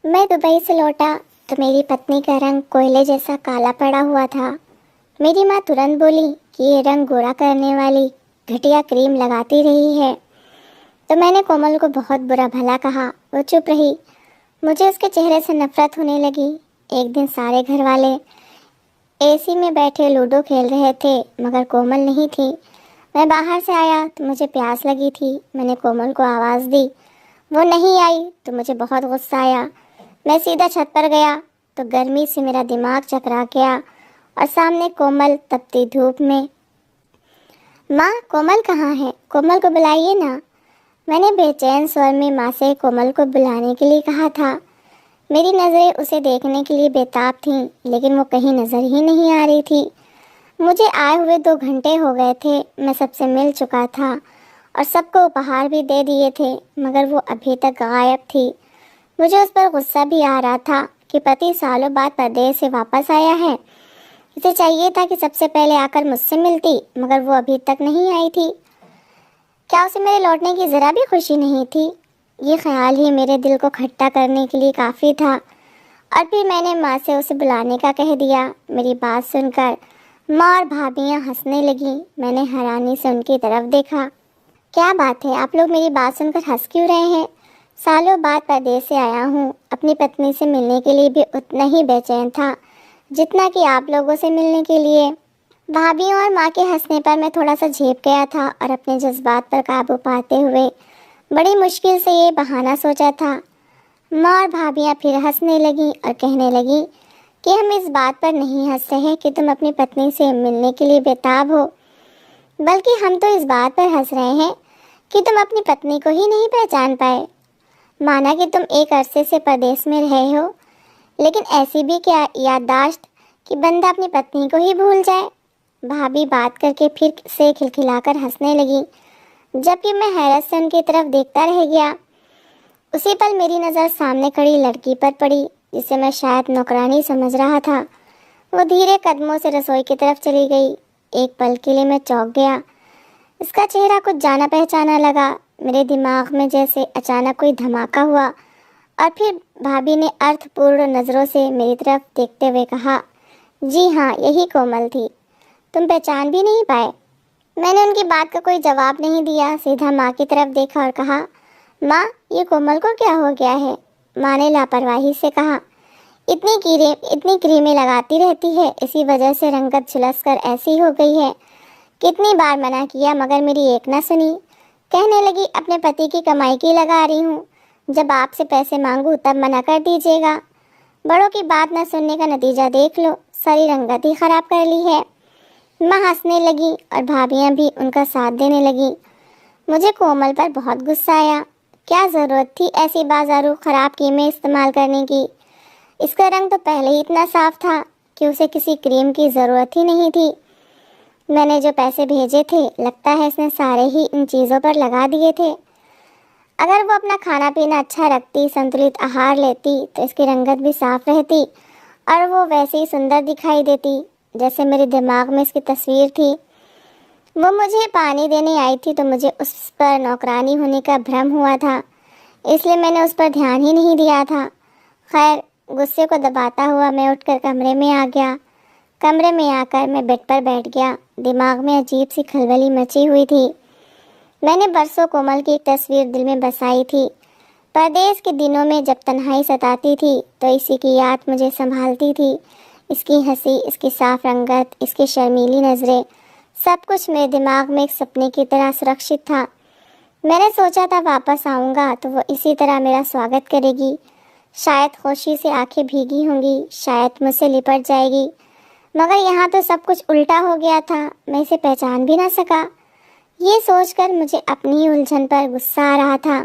मैं दुबई से लौटा तो मेरी पत्नी का रंग कोयले जैसा काला पड़ा हुआ था। मेरी माँ तुरंत बोली कि ये रंग गोरा करने वाली घटिया क्रीम लगाती रही है। तो मैंने कोमल को बहुत बुरा भला कहा। वो चुप रही। मुझे उसके चेहरे से नफरत होने लगी। एक दिन सारे घर वाले एसी में बैठे लूडो खेल रहे थे, मगर कोमल नहीं थी। मैं बाहर से आया तो मुझे प्यास लगी थी। मैंने कोमल को आवाज़ दी, वो नहीं आई तो मुझे बहुत गुस्सा आया। मैं सीधा छत पर गया तो गर्मी से मेरा दिमाग चकरा गया और सामने कोमल तपती धूप में। माँ, कोमल कहाँ है? कोमल को बुलाइए ना। मैंने बेचैन स्वर में माँ से कोमल को बुलाने के लिए कहा था। मेरी नज़रें उसे देखने के लिए बेताब थीं, लेकिन वो कहीं नज़र ही नहीं आ रही थी। मुझे आए हुए 2 घंटे हो गए थे। मैं सबसे मिल चुका था और सबको उपहार भी दे दिए थे, मगर वो अभी तक गायब थी। मुझे उस पर गुस्सा भी आ रहा था कि पति सालों बाद परदेश से वापस आया है। इसे चाहिए था कि सबसे पहले आकर मुझसे मिलती, मगर वो अभी तक नहीं आई थी। क्या उसे मेरे लौटने की ज़रा भी खुशी नहीं थी? ये ख्याल ही मेरे दिल को खट्टा करने के लिए काफ़ी था। और फिर मैंने माँ से उसे बुलाने का कह दिया। मेरी बात सुनकर माँ और भाभियाँ हंसने लगी। मैंने हैरानी से उनकी तरफ देखा। क्या बात है, आप लोग मेरी बात सुनकर हंस क्यों रहे हैं? सालों बाद परदेश से आया हूँ। अपनी पत्नी से मिलने के लिए भी उतना ही बेचैन था जितना कि आप लोगों से मिलने के लिए। भाभियों और माँ के हंसने पर मैं थोड़ा सा झेप गया था और अपने जज्बात पर काबू पाते हुए बड़ी मुश्किल से ये बहाना सोचा था। माँ और भाभियाँ फिर हंसने लगी और कहने लगी कि हम इस बात पर नहीं हंस रहे कि तुम अपनी पत्नी से मिलने के लिए बेताब हो, बल्कि हम तो इस बात पर हंस रहे हैं कि तुम अपनी पत्नी को ही नहीं पहचान पाए। माना कि तुम एक अरसे से परदेश में रहे हो, लेकिन ऐसी भी क्या याददाश्त कि बंदा अपनी पत्नी को ही भूल जाए। भाभी बात करके फिर से खिलखिलाकर हंसने लगी, जबकि मैं हैरत से उनकी तरफ देखता रह गया। उसी पल मेरी नज़र सामने खड़ी लड़की पर पड़ी, जिसे मैं शायद नौकरानी समझ रहा था। वो धीरे कदमों से रसोई की तरफ चली गई। एक पल के लिए मैं चौंक गया। इसका चेहरा कुछ जाना पहचाना लगा। मेरे दिमाग में जैसे अचानक कोई धमाका हुआ और फिर भाभी ने अर्थपूर्ण नज़रों से मेरी तरफ देखते हुए कहा, जी हाँ, यही कोमल थी। तुम पहचान भी नहीं पाए? मैंने उनकी बात का कोई जवाब नहीं दिया, सीधा माँ की तरफ देखा और कहा, माँ, ये कोमल को क्या हो गया है? माँ ने लापरवाही से कहा, इतनी क्रीमें लगाती रहती है, इसी वजह से रंगत झुलस कर ऐसी हो गई है। कितनी बार मना किया मगर मेरी एक ना सुनी। कहने लगी, अपने पति की कमाई की लगा रही हूँ, जब आपसे पैसे मांगूँ तब मना कर दीजिएगा। बड़ों की बात न सुनने का नतीजा देख लो, सारी रंगत ही खराब कर ली है। माँ हंसने लगी और भाभियाँ भी उनका साथ देने लगी। मुझे कोमल पर बहुत गुस्सा आया। क्या ज़रूरत थी ऐसी बाजारू खराब कीमें इस्तेमाल करने की? इसका रंग तो पहले ही इतना साफ था कि उसे किसी क्रीम की ज़रूरत ही नहीं थी। मैंने जो पैसे भेजे थे, लगता है इसने सारे ही इन चीज़ों पर लगा दिए थे। अगर वो अपना खाना पीना अच्छा रखती, संतुलित आहार लेती, तो इसकी रंगत भी साफ रहती और वो वैसे ही सुंदर दिखाई देती जैसे मेरे दिमाग में इसकी तस्वीर थी। वो मुझे पानी देने आई थी तो मुझे उस पर नौकरानी होने का भ्रम हुआ था, इसलिए मैंने उस पर ध्यान ही नहीं दिया था। खैर, गुस्से को दबाता हुआ मैं उठकर कमरे में आ गया। कमरे में आकर मैं बेड पर बैठ गया। दिमाग में अजीब सी खलबली मची हुई थी। मैंने बरसों कोमल की एक तस्वीर दिल में बसाई थी। परदेश के दिनों में जब तन्हाई सताती थी तो इसी की याद मुझे संभालती थी। इसकी हंसी, इसकी साफ रंगत, इसकी शर्मीली नज़रें, सब कुछ मेरे दिमाग में एक सपने की तरह सुरक्षित था। मैंने सोचा था वापस आऊँगा तो वो इसी तरह मेरा स्वागत करेगी। शायद खुशी से आंखें भीगी होंगी, शायद मुझसे लिपट जाएगी, मगर यहाँ तो सब कुछ उल्टा हो गया था। मैं इसे पहचान भी ना सका। ये सोचकर मुझे अपनी ही उलझन पर गुस्सा आ रहा था।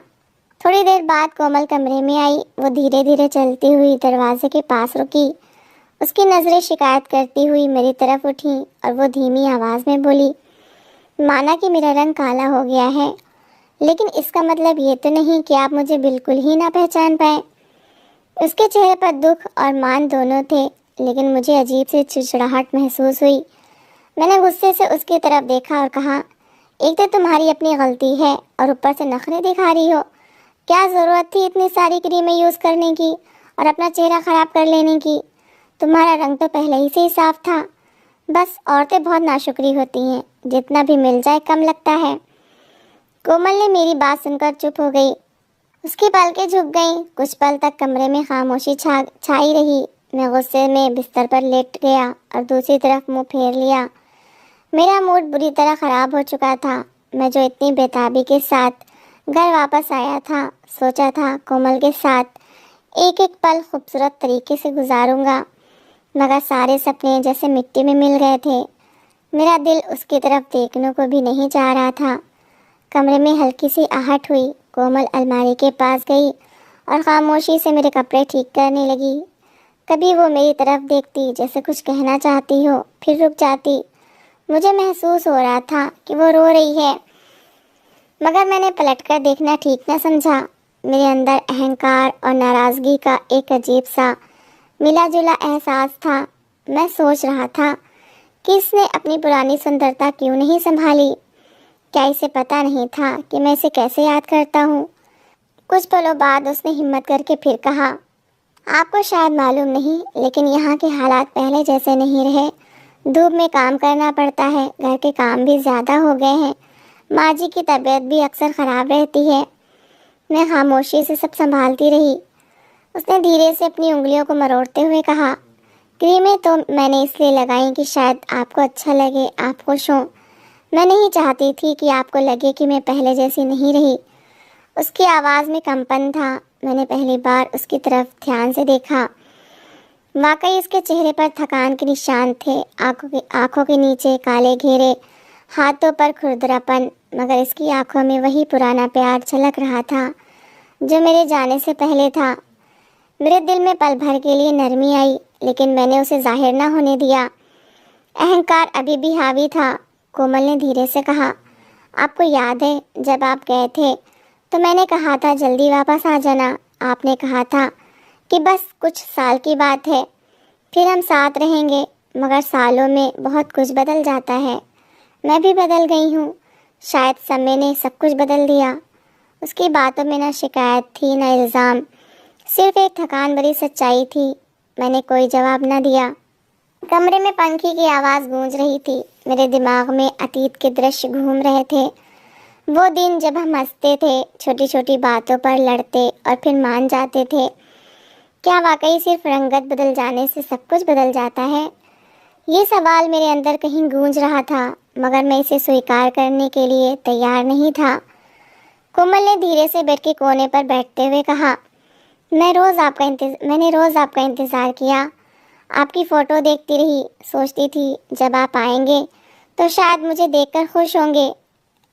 थोड़ी देर बाद कोमल कमरे में आई। वो धीरे धीरे चलती हुई दरवाजे के पास रुकी। उसकी नज़रें शिकायत करती हुई मेरी तरफ उठी और वो धीमी आवाज़ में बोली, माना कि मेरा रंग काला हो गया है, लेकिन इसका मतलब ये तो नहीं कि आप मुझे बिल्कुल ही ना पहचान पाए। उसके चेहरे पर दुख और मान दोनों थे, लेकिन मुझे अजीब सी चिड़चिड़ाहट महसूस हुई। मैंने गुस्से से उसकी तरफ देखा और कहा, एक तो तुम्हारी अपनी गलती है और ऊपर से नखरे दिखा रही हो। क्या ज़रूरत थी इतनी सारी क्रीमें यूज़ करने की और अपना चेहरा खराब कर लेने की। तुम्हारा रंग तो पहले ही से ही साफ था। बस औरतें बहुत नाशुक्री होती हैं, जितना भी मिल जाए कम लगता है। कोमल ने मेरी बात सुनकर चुप हो गई। उसकी पलकें झुक गईं। कुछ पल तक कमरे में खामोशी छाई रही। मैं गुस्से में बिस्तर पर लेट गया और दूसरी तरफ मुंह फेर लिया। मेरा मूड बुरी तरह खराब हो चुका था। मैं जो इतनी बेताबी के साथ घर वापस आया था, सोचा था कोमल के साथ एक एक पल खूबसूरत तरीके से गुजारूंगा, मगर सारे सपने जैसे मिट्टी में मिल गए थे। मेरा दिल उसकी तरफ देखने को भी नहीं चाह रहा था। कमरे में हल्की सी आहट हुई। कोमल अलमारी के पास गई और खामोशी से मेरे कपड़े ठीक करने लगी। कभी वो मेरी तरफ देखती जैसे कुछ कहना चाहती हो, फिर रुक जाती। मुझे महसूस हो रहा था कि वो रो रही है, मगर मैंने पलटकर देखना ठीक न समझा। मेरे अंदर अहंकार और नाराज़गी का एक अजीब सा मिला जुला एहसास था। मैं सोच रहा था कि इसने अपनी पुरानी सुंदरता क्यों नहीं संभाली। क्या इसे पता नहीं था कि मैं इसे कैसे याद करता हूँ। कुछ पलों बाद उसने हिम्मत करके फिर कहा, आपको शायद मालूम नहीं, लेकिन यहाँ के हालात पहले जैसे नहीं रहे। धूप में काम करना पड़ता है, घर के काम भी ज़्यादा हो गए हैं। माँ जी की तबीयत भी अक्सर ख़राब रहती है। मैं खामोशी से सब संभालती रही। उसने धीरे से अपनी उंगलियों को मरोड़ते हुए कहा, क्रीमें तो मैंने इसलिए लगाई कि शायद आपको अच्छा लगे, आप खुश हों। मैं नहीं चाहती थी कि आपको लगे कि मैं पहले जैसी नहीं रही। उसकी आवाज़ में कंपन था। मैंने पहली बार उसकी तरफ ध्यान से देखा। वाकई उसके चेहरे पर थकान के निशान थे। आंखों के नीचे काले घेरे, हाथों पर खुरदरापन, मगर इसकी आंखों में वही पुराना प्यार झलक रहा था जो मेरे जाने से पहले था। मेरे दिल में पल भर के लिए नरमी आई, लेकिन मैंने उसे जाहिर न होने दिया। अहंकार अभी भी हावी था। कोमल ने धीरे से कहा, आपको याद है जब आप गए थे तो मैंने कहा था जल्दी वापस आ जाना। आपने कहा था कि बस कुछ साल की बात है, फिर हम साथ रहेंगे। मगर सालों में बहुत कुछ बदल जाता है। मैं भी बदल गई हूँ। शायद समय ने सब कुछ बदल दिया। उसकी बातों में न शिकायत थी न इल्ज़ाम, सिर्फ एक थकान भरी सच्चाई थी। मैंने कोई जवाब न दिया। कमरे में पंखी की आवाज़ गूंज रही थी। मेरे दिमाग में अतीत के दृश्य घूम रहे थे। वो दिन जब हम हंसते थे, छोटी छोटी बातों पर लड़ते और फिर मान जाते थे। क्या वाकई सिर्फ रंगत बदल जाने से सब कुछ बदल जाता है? ये सवाल मेरे अंदर कहीं गूंज रहा था, मगर मैं इसे स्वीकार करने के लिए तैयार नहीं था। कोमल ने धीरे से बेड के कोने पर बैठते हुए कहा, मैंने रोज़ आपका इंतज़ार किया। आपकी फ़ोटो देखती रही, सोचती थी जब आप आएंगे तो शायद मुझे देखकर खुश होंगे।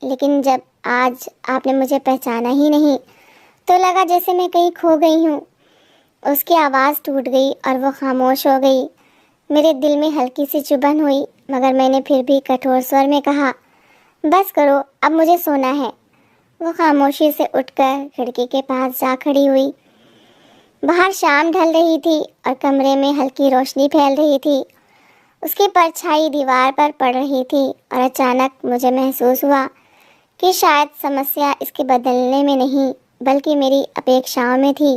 लेकिन जब आज आपने मुझे पहचाना ही नहीं तो लगा जैसे मैं कहीं खो गई हूँ। उसकी आवाज़ टूट गई और वो खामोश हो गई। मेरे दिल में हल्की सी चुभन हुई, मगर मैंने फिर भी कठोर स्वर में कहा, बस करो, अब मुझे सोना है। वो खामोशी से उठकर खिड़की के पास जा खड़ी हुई। बाहर शाम ढल रही थी और कमरे में हल्की रोशनी फैल रही थी। उसकी परछाई दीवार पर पड़ रही थी और अचानक मुझे महसूस हुआ कि शायद समस्या इसके बदलने में नहीं बल्कि मेरी अपेक्षाओं में थी।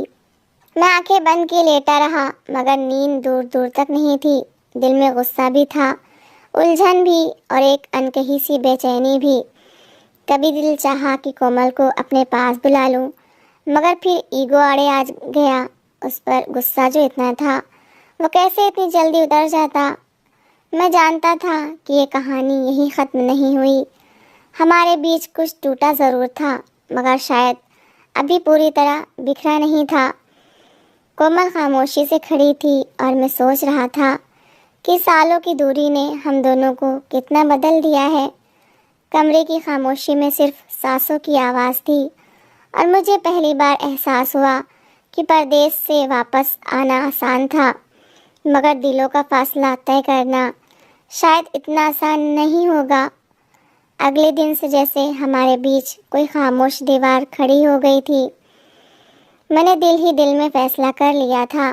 मैं आंखें बंद किए लेटा रहा, मगर नींद दूर दूर तक नहीं थी। दिल में गुस्सा भी था, उलझन भी और एक अनकही सी बेचैनी भी। कभी दिल चाहा कि कोमल को अपने पास बुला लूं, मगर फिर ईगो आड़े आ गया। उस पर गुस्सा जो इतना था, वो कैसे इतनी जल्दी उतर जाता। मैं जानता था कि ये कहानी यहीं ख़त्म नहीं हुई। हमारे बीच कुछ टूटा ज़रूर था, मगर शायद अभी पूरी तरह बिखरा नहीं था। कोमल खामोशी से खड़ी थी और मैं सोच रहा था कि सालों की दूरी ने हम दोनों को कितना बदल दिया है। कमरे की खामोशी में सिर्फ सांसों की आवाज़ थी और मुझे पहली बार एहसास हुआ कि परदेश से वापस आना आसान था, मगर दिलों का फासला तय करना शायद इतना आसान नहीं होगा। अगले दिन से जैसे हमारे बीच कोई खामोश दीवार खड़ी हो गई थी। मैंने दिल ही दिल में फैसला कर लिया था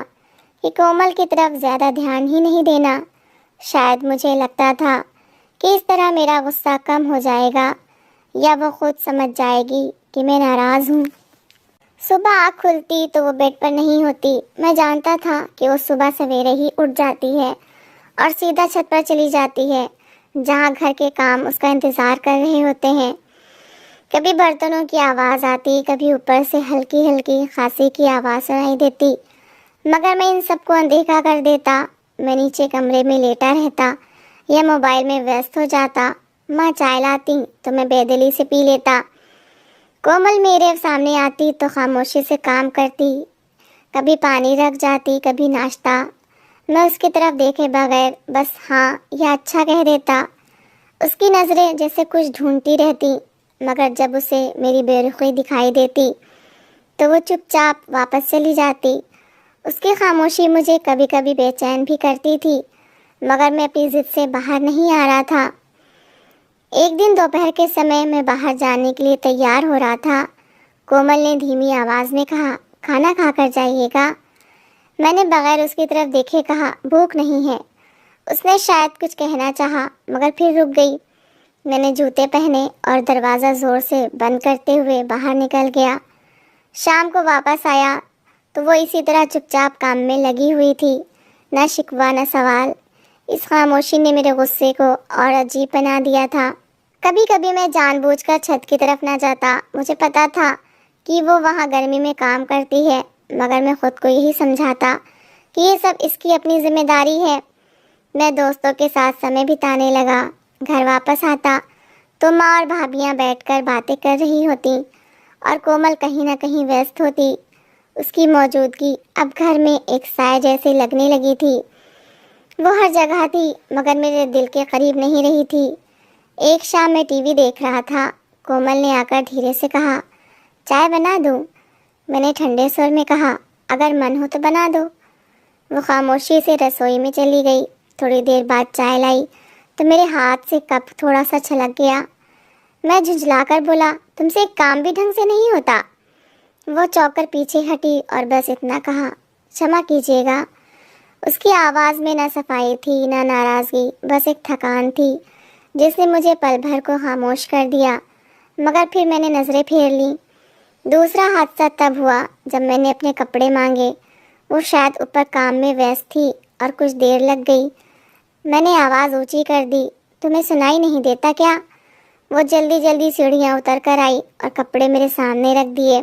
कि कोमल की तरफ ज़्यादा ध्यान ही नहीं देना। शायद मुझे लगता था कि इस तरह मेरा गुस्सा कम हो जाएगा या वो खुद समझ जाएगी कि मैं नाराज़ हूँ। सुबह आँख खुलती तो वो बेड पर नहीं होती। मैं जानता था कि वो सुबह सवेरे ही उठ जाती है और सीधा छत पर चली जाती है, जहाँ घर के काम उसका इंतजार कर रहे होते हैं। कभी बर्तनों की आवाज़ आती, कभी ऊपर से हल्की हल्की खांसी की आवाज़ सुनाई देती, मगर मैं इन सबको अनदेखा कर देता। मैं नीचे कमरे में लेटा रहता या मोबाइल में व्यस्त हो जाता। माँ चाय लाती तो मैं बेदिली से पी लेता। कोमल मेरे सामने आती तो खामोशी से काम करती, कभी पानी रख जाती, कभी नाश्ता। मैं उसकी तरफ देखे बगैर बस हाँ या अच्छा कह देता। उसकी नज़रें जैसे कुछ ढूंढती रहती, मगर जब उसे मेरी बेरुखी दिखाई देती तो वो चुपचाप वापस चली जाती। उसकी खामोशी मुझे कभी कभी बेचैन भी करती थी, मगर मैं अपनी जिद से बाहर नहीं आ रहा था। एक दिन दोपहर के समय मैं बाहर जाने के लिए तैयार हो रहा था। कोमल ने धीमी आवाज़ में कहा, खाना खाकर जाइएगा। मैंने बगैर उसकी तरफ देखे कहा, भूख नहीं है। उसने शायद कुछ कहना चाहा, मगर फिर रुक गई। मैंने जूते पहने और दरवाज़ा ज़ोर से बंद करते हुए बाहर निकल गया। शाम को वापस आया तो वो इसी तरह चुपचाप काम में लगी हुई थी, न शिकवा न सवाल। इस खामोशी ने मेरे गुस्से को और अजीब बना दिया था। कभी कभी मैं जानबूझकर छत की तरफ ना जाता। मुझे पता था कि वो वहाँ गर्मी में काम करती है, मगर मैं खुद को यही समझाता कि ये सब इसकी अपनी जिम्मेदारी है। मैं दोस्तों के साथ समय बिताने लगा। घर वापस आता तो माँ और भाभियाँ बैठकर बातें कर रही होती और कोमल कहीं ना कहीं व्यस्त होती। उसकी मौजूदगी अब घर में एक साय जैसे लगने लगी थी। वो हर जगह थी, मगर मेरे दिल के करीब नहीं रही थी। एक शाम मैं टीवी देख रहा था। कोमल ने आकर धीरे से कहा, चाय बना दूँ? मैंने ठंडे स्वर में कहा, अगर मन हो तो बना दो। वो खामोशी से रसोई में चली गई। थोड़ी देर बाद चाय लाई तो मेरे हाथ से कप थोड़ा सा छलक गया। मैं झुंझलाकर बोला, तुमसे एक काम भी ढंग से नहीं होता? वो चौंक कर पीछे हटी और बस इतना कहा, क्षमा कीजिएगा। उसकी आवाज़ में न सफाई थी न नाराज़गी, बस एक थकान थी जिसने मुझे पल भर को खामोश कर दिया। मगर फिर मैंने नज़रें फेर लीं। दूसरा हादसा तब हुआ जब मैंने अपने कपड़े मांगे। वो शायद ऊपर काम में व्यस्त थी और कुछ देर लग गई। मैंने आवाज़ ऊंची कर दी, तुम्हें सुनाई नहीं देता क्या? वो जल्दी जल्दी सीढ़ियाँ उतर कर आई और कपड़े मेरे सामने रख दिए।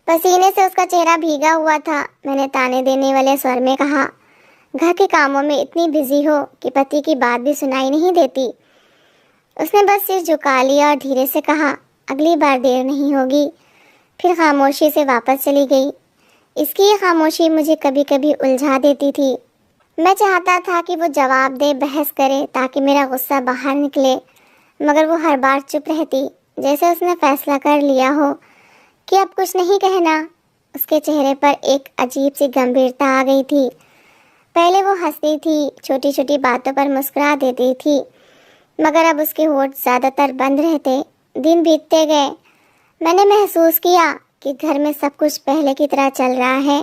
पसीने से उसका चेहरा भीगा हुआ था। मैंने ताने देने वाले स्वर में कहा, घर के कामों में इतनी बिजी हो कि पति की बात भी सुनाई नहीं देती। उसने बस सिर झुका लिया और धीरे से कहा, अगली बार देर नहीं होगी। फिर खामोशी से वापस चली गई। इसकी ये खामोशी मुझे कभी कभी उलझा देती थी। मैं चाहता था कि वो जवाब दे, बहस करे, ताकि मेरा गुस्सा बाहर निकले, मगर वो हर बार चुप रहती, जैसे उसने फैसला कर लिया हो कि अब कुछ नहीं कहना। उसके चेहरे पर एक अजीब सी गंभीरता आ गई थी। पहले वो हंसती थी, छोटी छोटी बातों पर मुस्कुरा देती थी, मगर अब उसके होंठ ज़्यादातर बंद रहते। दिन बीतते गए। मैंने महसूस किया कि घर में सब कुछ पहले की तरह चल रहा है,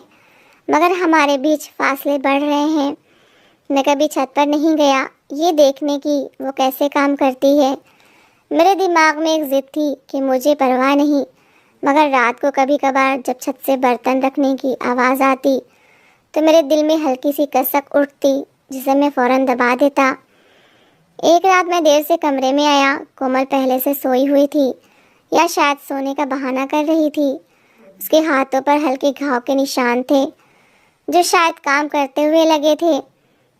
मगर हमारे बीच फासले बढ़ रहे हैं। मैं कभी छत पर नहीं गया ये देखने की वो कैसे काम करती है। मेरे दिमाग में एक जिद थी कि मुझे परवाह नहीं, मगर रात को कभी कभार जब छत से बर्तन रखने की आवाज़ आती तो मेरे दिल में हल्की सी कसक उठती, जिसे मैं फ़ौरन दबा देता। एक रात मैं देर से कमरे में आया। कोमल पहले से सोई हुई थी या शायद सोने का बहाना कर रही थी। उसके हाथों पर हल्के घाव के निशान थे जो शायद काम करते हुए लगे थे।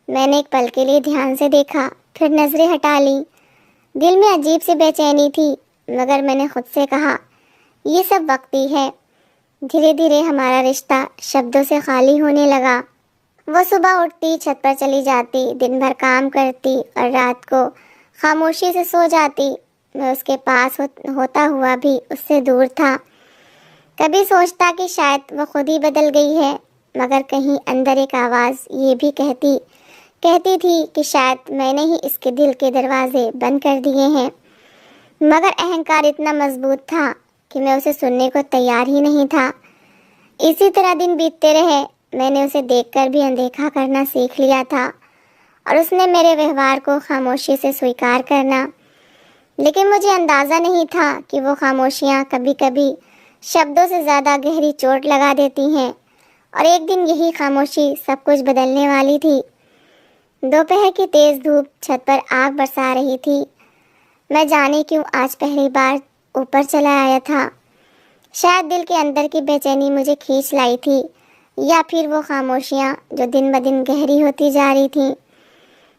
मैंने एक पल के लिए ध्यान से देखा, फिर नज़रें हटा ली। दिल में अजीब सी बेचैनी थी, मगर मैंने खुद से कहा, ये सब वक्ती है। धीरे धीरे हमारा रिश्ता शब्दों से खाली होने लगा। वो सुबह उठती, छत पर चली जाती, दिन भर काम करती और रात को खामोशी से सो जाती। मैं उसके पास होता हुआ भी उससे दूर था। कभी सोचता कि शायद वो खुद ही बदल गई है, मगर कहीं अंदर एक आवाज़ ये भी कहती थी कि शायद मैंने ही इसके दिल के दरवाजे बंद कर दिए हैं। मगर अहंकार इतना मजबूत था कि मैं उसे सुनने को तैयार ही नहीं था। इसी तरह दिन बीतते रहे। मैंने उसे देखकर भी अनदेखा करना सीख लिया था और उसने मेरे व्यवहार को खामोशी से स्वीकार करना। लेकिन मुझे अंदाज़ा नहीं था कि वो खामोशियाँ कभी कभी शब्दों से ज़्यादा गहरी चोट लगा देती हैं। और एक दिन यही खामोशी सब कुछ बदलने वाली थी। दोपहर की तेज़ धूप छत पर आग बरसा रही थी। मैं जाने क्यों आज पहली बार ऊपर चला आया था। शायद दिल के अंदर की बेचैनी मुझे खींच लाई थी, या फिर वो खामोशियाँ जो दिन ब दिन गहरी होती जा रही थीं।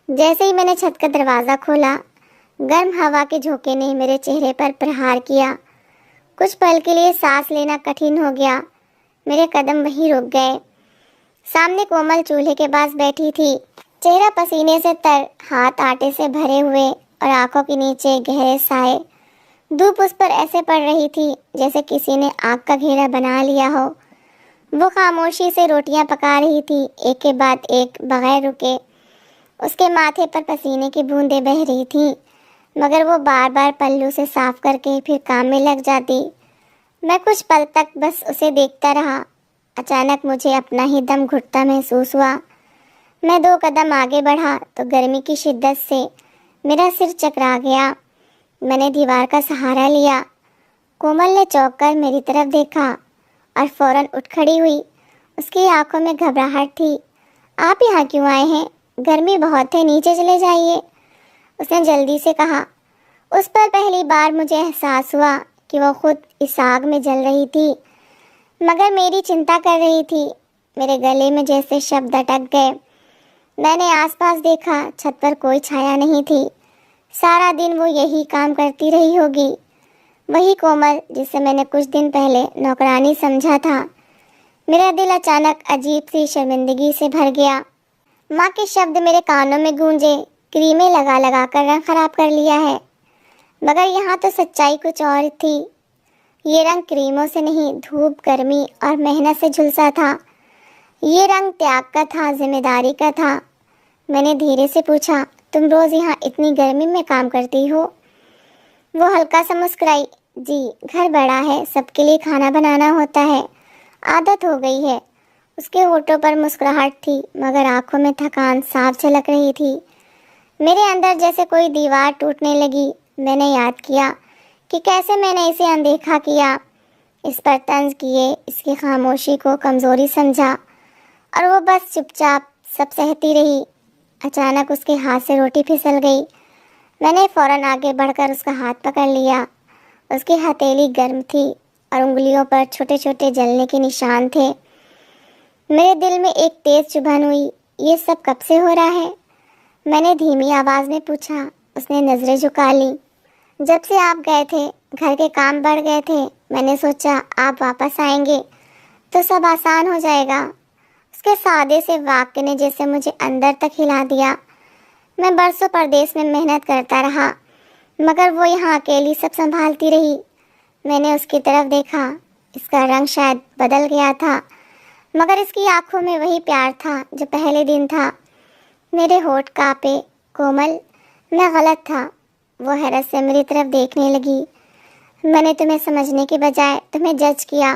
जैसे ही मैंने छत का दरवाज़ा खोला, गर्म हवा के झोंके ने मेरे चेहरे पर प्रहार किया। कुछ पल के लिए सांस लेना कठिन हो गया। मेरे कदम वहीं रुक गए। सामने कोमल चूल्हे के पास बैठी थी, चेहरा पसीने से तर, हाथ आटे से भरे हुए और आंखों के नीचे गहरे साए। धूप उस पर ऐसे पड़ रही थी जैसे किसी ने आग का घेरा बना लिया हो। वो खामोशी से रोटियां पका रही थी, एक के बाद एक, बगैर रुके। उसके माथे पर पसीने की बूंदें बह रही थीं, मगर वो बार बार पल्लू से साफ करके फिर काम में लग जाती। मैं कुछ पल तक बस उसे देखता रहा। अचानक मुझे अपना ही दम घुटता महसूस हुआ। मैं 2 कदम आगे बढ़ा तो गर्मी की शिद्दत से मेरा सिर चकरा गया। मैंने दीवार का सहारा लिया। कोमल ने चौंक कर मेरी तरफ देखा और फौरन उठ खड़ी हुई। उसकी आंखों में घबराहट थी। आप यहाँ क्यों आए हैं? गर्मी बहुत है, नीचे चले जाइए, उसने जल्दी से कहा। उस पर पहली बार मुझे एहसास हुआ कि वो खुद इस आग में जल रही थी, मगर मेरी चिंता कर रही थी। मेरे गले में जैसे शब्द अटक गए। मैंने आसपास देखा, छत पर कोई छाया नहीं थी। सारा दिन वो यही काम करती रही होगी। वही कोमल जिसे मैंने कुछ दिन पहले नौकरानी समझा था। मेरा दिल अचानक अजीब सी शर्मिंदगी से भर गया। माँ के शब्द मेरे कानों में गूंजे, क्रीमें लगा लगा कर रंग खराब कर लिया है। मगर यहाँ तो सच्चाई कुछ और थी। ये रंग क्रीमों से नहीं, धूप, गर्मी और मेहनत से झुलसा था। ये रंग त्याग का था, जिम्मेदारी का था। मैंने धीरे से पूछा, तुम रोज यहाँ इतनी गर्मी में काम करती हो? वो हल्का सा मुस्कुराई। जी, घर बड़ा है, सबके लिए खाना बनाना होता है, आदत हो गई है। उसके होठों पर मुस्कुराहट थी, मगर आंखों में थकान साफ झलक रही थी। मेरे अंदर जैसे कोई दीवार टूटने लगी। मैंने याद किया कि कैसे मैंने इसे अनदेखा किया, इस पर तंज किए, इसकी खामोशी को कमज़ोरी समझा, और वो बस चुपचाप सब सहती रही। अचानक उसके हाथ से रोटी फिसल गई। मैंने फ़ौरन आगे बढ़कर उसका हाथ पकड़ लिया। उसकी हथेली गर्म थी और उंगलियों पर छोटे छोटे जलने के निशान थे। मेरे दिल में एक तेज़ चुभन हुई। ये सब कब से हो रहा है? मैंने धीमी आवाज़ में पूछा। उसने नज़रें झुका ली। जब से आप गए थे, घर के काम बढ़ गए थे। मैंने सोचा आप वापस आएंगे तो सब आसान हो जाएगा। उसके सादे से वाक्य ने जैसे मुझे अंदर तक हिला दिया। मैं बरसों परदेश में मेहनत करता रहा, मगर वो यहाँ अकेली सब संभालती रही। मैंने उसकी तरफ देखा। इसका रंग शायद बदल गया था, मगर इसकी आंखों में वही प्यार था जो पहले दिन था। मेरे होठ कांपे। कोमल, मैं गलत था। वो हैरत से मेरी तरफ देखने लगी। मैंने तुम्हें समझने के बजाय तुम्हें जज किया।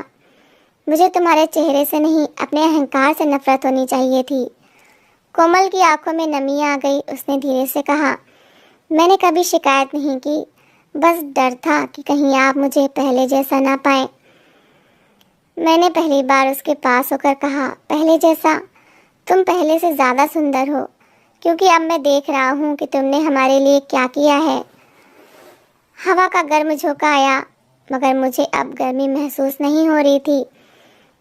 मुझे तुम्हारे चेहरे से नहीं, अपने अहंकार से नफरत होनी चाहिए थी। कोमल की आंखों में नमी आ गई। उसने धीरे से कहा, मैंने कभी शिकायत नहीं की, बस डर था कि कहीं आप मुझे पहले जैसा ना पाएं। मैंने पहली बार उसके पास होकर कहा, पहले जैसा? तुम पहले से ज़्यादा सुंदर हो, क्योंकि अब मैं देख रहा हूँ कि तुमने हमारे लिए क्या किया है। हवा का गर्म झोंका आया, मगर मुझे अब गर्मी महसूस नहीं हो रही थी।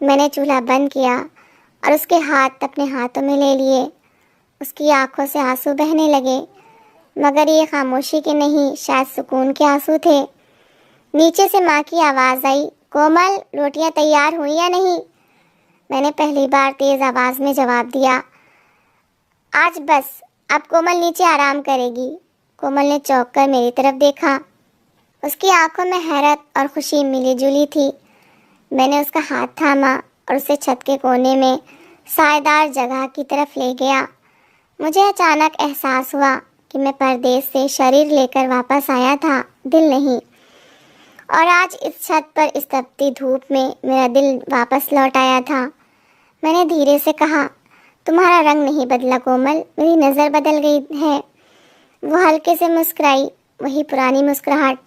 मैंने चूल्हा बंद किया और उसके हाथ अपने हाथों में ले लिए। उसकी आंखों से आंसू बहने लगे, मगर ये खामोशी के नहीं, शायद सुकून के आंसू थे। नीचे से माँ की आवाज़ आई, कोमल, रोटियां तैयार हुई या नहीं? मैंने पहली बार तेज़ आवाज़ में जवाब दिया, आज बस। अब कोमल नीचे आराम करेगी। कोमल ने चौंक कर मेरी तरफ देखा। उसकी आंखों में हैरत और खुशी मिली जुली थी। मैंने उसका हाथ थामा और उसे छत के कोने में सायेदार जगह की तरफ ले गया। मुझे अचानक एहसास हुआ कि मैं परदेश से शरीर लेकर वापस आया था, दिल नहीं। और आज इस छत पर इस तपती धूप में मेरा दिल वापस लौट आया था। मैंने धीरे से कहा, तुम्हारा रंग नहीं बदला कोमल, मेरी नज़र बदल गई है। वो हल्के से मुस्कुराई, वही पुरानी मुस्कुराहट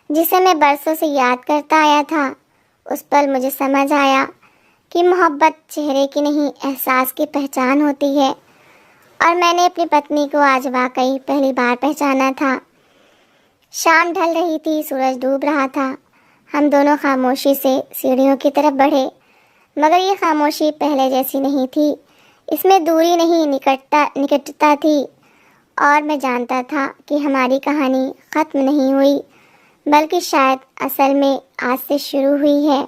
जिसे मैं बरसों से याद करता आया था। उस पल मुझे समझ आया कि मोहब्बत चेहरे की नहीं, एहसास की पहचान होती है। और मैंने अपनी पत्नी को आज वाकई पहली बार पहचाना था। शाम ढल रही थी, सूरज डूब रहा था। हम दोनों खामोशी से सीढ़ियों की तरफ बढ़े, मगर ये खामोशी पहले जैसी नहीं थी। इसमें दूरी नहीं, निकटता थी। और मैं जानता था कि हमारी कहानी ख़त्म नहीं हुई, बल्कि शायद असल में आज से शुरू हुई है।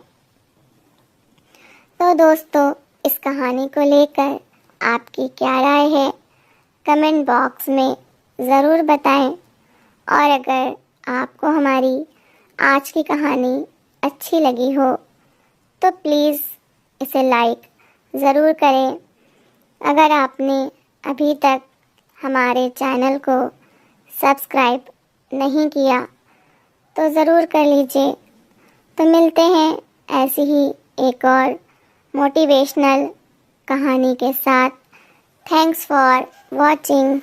तो दोस्तों, इस कहानी को लेकर आपकी क्या राय है, कमेंट बॉक्स में ज़रूर बताएं। और अगर आपको हमारी आज की कहानी अच्छी लगी हो तो प्लीज़ इसे लाइक ज़रूर करें। अगर आपने अभी तक हमारे चैनल को सब्सक्राइब नहीं किया तो ज़रूर कर लीजिए। तो मिलते हैं ऐसी ही एक और मोटिवेशनल कहानी के साथ। Thanks for watching.